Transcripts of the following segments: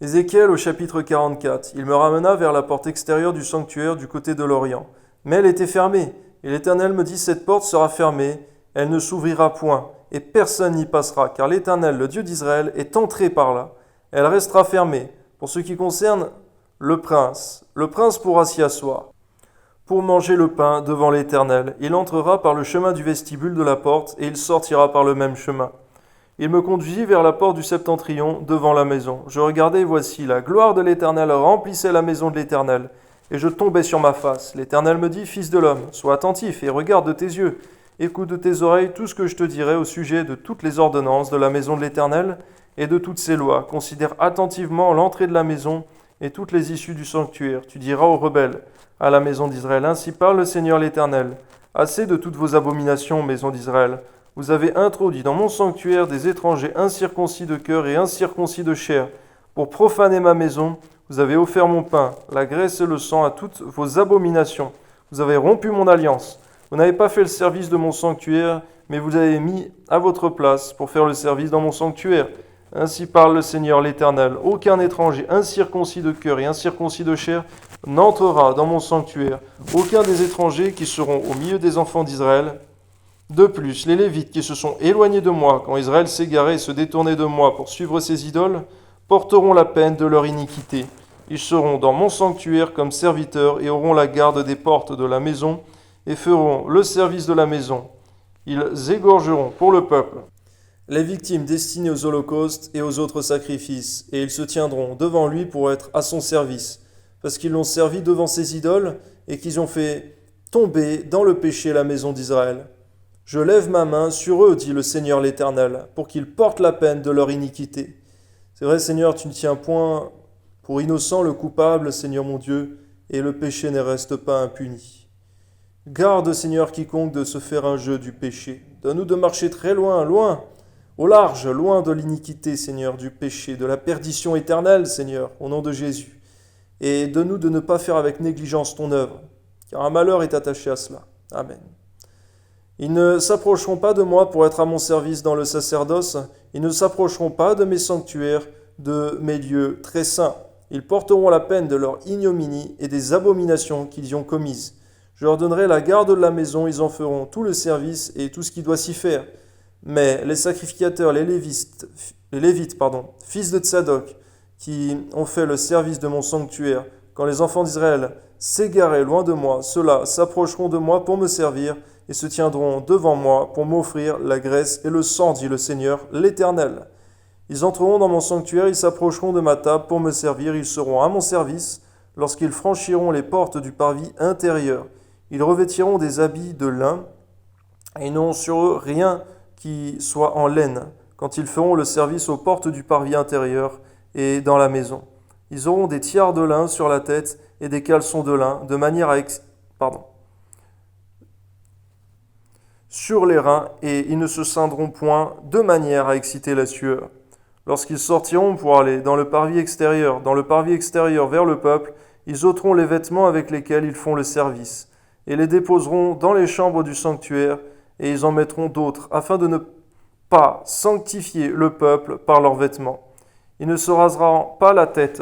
Ézéchiel au chapitre 44. Il me ramena vers la porte extérieure du sanctuaire du côté de l'Orient. Mais elle était fermée, et l'Éternel me dit, cette porte sera fermée, elle ne s'ouvrira point, et personne n'y passera, car l'Éternel, le Dieu d'Israël, est entré par là. Elle restera fermée. Pour ce qui concerne le prince pourra s'y asseoir pour manger le pain devant l'Éternel. Il entrera par le chemin du vestibule de la porte, et il sortira par le même chemin. Il me conduisit vers la porte du septentrion, devant la maison. Je regardai, et voici, la gloire de l'Éternel remplissait la maison de l'Éternel. Et je tombai sur ma face. L'Éternel me dit, Fils de l'homme, sois attentif et regarde de tes yeux. Écoute de tes oreilles tout ce que je te dirai au sujet de toutes les ordonnances de la maison de l'Éternel et de toutes ses lois. Considère attentivement l'entrée de la maison et toutes les issues du sanctuaire. Tu diras aux rebelles, à la maison d'Israël, ainsi parle le Seigneur l'Éternel. Assez de toutes vos abominations, maison d'Israël. Vous avez introduit dans mon sanctuaire des étrangers incirconcis de cœur et incirconcis de chair. Pour profaner ma maison, vous avez offert mon pain, la graisse et le sang à toutes vos abominations. Vous avez rompu mon alliance. Vous n'avez pas fait le service de mon sanctuaire, mais vous avez mis à votre place pour faire le service dans mon sanctuaire. Ainsi parle le Seigneur l'Éternel. Aucun étranger incirconcis de cœur et incirconcis de chair n'entrera dans mon sanctuaire. Aucun des étrangers qui seront au milieu des enfants d'Israël. De plus, les Lévites qui se sont éloignés de moi quand Israël s'égarait et se détournait de moi pour suivre ses idoles, porteront la peine de leur iniquité. Ils seront dans mon sanctuaire comme serviteurs et auront la garde des portes de la maison et feront le service de la maison. Ils égorgeront pour le peuple les victimes destinées aux holocaustes et aux autres sacrifices, et ils se tiendront devant lui pour être à son service, parce qu'ils l'ont servi devant ses idoles et qu'ils ont fait tomber dans le péché la maison d'Israël. Je lève ma main sur eux, dit le Seigneur l'Éternel, pour qu'ils portent la peine de leur iniquité. C'est vrai, Seigneur, tu ne tiens point pour innocent le coupable, Seigneur mon Dieu, et le péché ne reste pas impuni. Garde, Seigneur, quiconque de se faire un jeu du péché. Donne-nous de marcher très loin, loin, au large, loin de l'iniquité, Seigneur, du péché, de la perdition éternelle, Seigneur, au nom de Jésus. Et donne-nous de ne pas faire avec négligence ton œuvre, car un malheur est attaché à cela. Amen. Ils ne s'approcheront pas de moi pour être à mon service dans le sacerdoce, ils ne s'approcheront pas de mes sanctuaires, de mes lieux très saints. Ils porteront la peine de leur ignominie et des abominations qu'ils y ont commises. Je leur donnerai la garde de la maison, ils en feront tout le service et tout ce qui doit s'y faire. Mais les sacrificateurs, les Lévites, fils de Tsadok, qui ont fait le service de mon sanctuaire, quand les enfants d'Israël s'égaraient loin de moi, ceux-là s'approcheront de moi pour me servir et se tiendront devant moi pour m'offrir la graisse et le sang, dit le Seigneur, l'Éternel. Ils entreront dans mon sanctuaire, ils s'approcheront de ma table pour me servir, ils seront à mon service lorsqu'ils franchiront les portes du parvis intérieur. Ils revêtiront des habits de lin et n'ont sur eux rien qui soit en laine, quand ils feront le service aux portes du parvis intérieur et dans la maison. Ils auront des tiares de lin sur la tête et des caleçons de lin, de manière à sur les reins, et ils ne se ceindront point de manière à exciter la sueur. Lorsqu'ils sortiront pour aller dans le parvis extérieur vers le peuple, ils ôteront les vêtements avec lesquels ils font le service, et les déposeront dans les chambres du sanctuaire, et ils en mettront d'autres, afin de ne pas sanctifier le peuple par leurs vêtements. Ils ne se raseront pas la tête,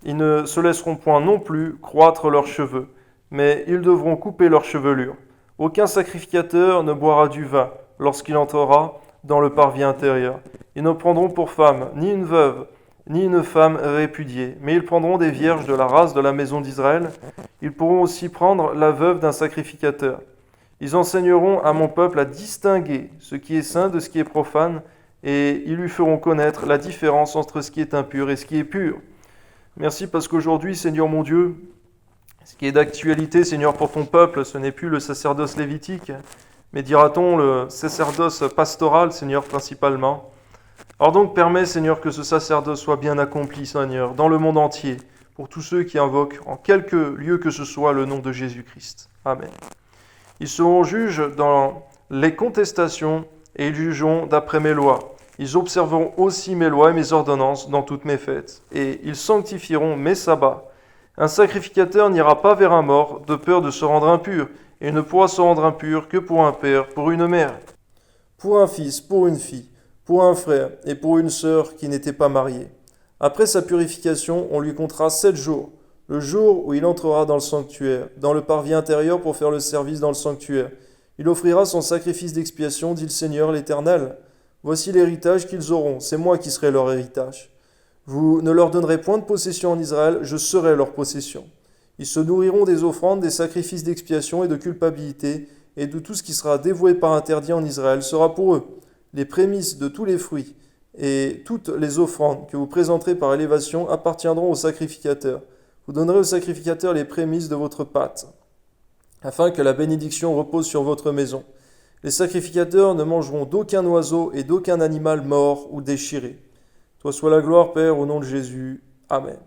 ils ne se laisseront point non plus croître leurs cheveux, mais ils devront couper leurs chevelures. Aucun sacrificateur ne boira du vin lorsqu'il entrera dans le parvis intérieur. Ils ne prendront pour femme ni une veuve, ni une femme répudiée, mais ils prendront des vierges de la race de la maison d'Israël. Ils pourront aussi prendre la veuve d'un sacrificateur. Ils enseigneront à mon peuple à distinguer ce qui est saint de ce qui est profane, et ils lui feront connaître la différence entre ce qui est impur et ce qui est pur. Merci parce qu'aujourd'hui, Seigneur mon Dieu, ce qui est d'actualité, Seigneur, pour ton peuple, ce n'est plus le sacerdoce lévitique, mais dira-t-on le sacerdoce pastoral, Seigneur, principalement. Alors donc, permets, Seigneur, que ce sacerdoce soit bien accompli, Seigneur, dans le monde entier, pour tous ceux qui invoquent en quelque lieu que ce soit le nom de Jésus-Christ. Amen. Ils seront juges dans les contestations et ils jugeront d'après mes lois. Ils observeront aussi mes lois et mes ordonnances dans toutes mes fêtes, et ils sanctifieront mes sabbats. Un sacrificateur n'ira pas vers un mort de peur de se rendre impur, et il ne pourra se rendre impur que pour un père, pour une mère, pour un fils, pour une fille, pour un frère et pour une sœur qui n'étaient pas mariés. Après sa purification, on lui comptera 7 jours, le jour où il entrera dans le sanctuaire, dans le parvis intérieur pour faire le service dans le sanctuaire. Il offrira son sacrifice d'expiation, dit le Seigneur l'Éternel. Voici l'héritage qu'ils auront, c'est moi qui serai leur héritage. Vous ne leur donnerez point de possession en Israël, je serai leur possession. Ils se nourriront des offrandes, des sacrifices d'expiation et de culpabilité, et de tout ce qui sera dévoué par interdit en Israël sera pour eux. Les prémices de tous les fruits et toutes les offrandes que vous présenterez par élévation appartiendront au sacrificateur. Vous donnerez au sacrificateur les prémices de votre pâte, afin que la bénédiction repose sur votre maison. Les sacrificateurs ne mangeront d'aucun oiseau et d'aucun animal mort ou déchiré. Toi soit la gloire, Père, au nom de Jésus. Amen.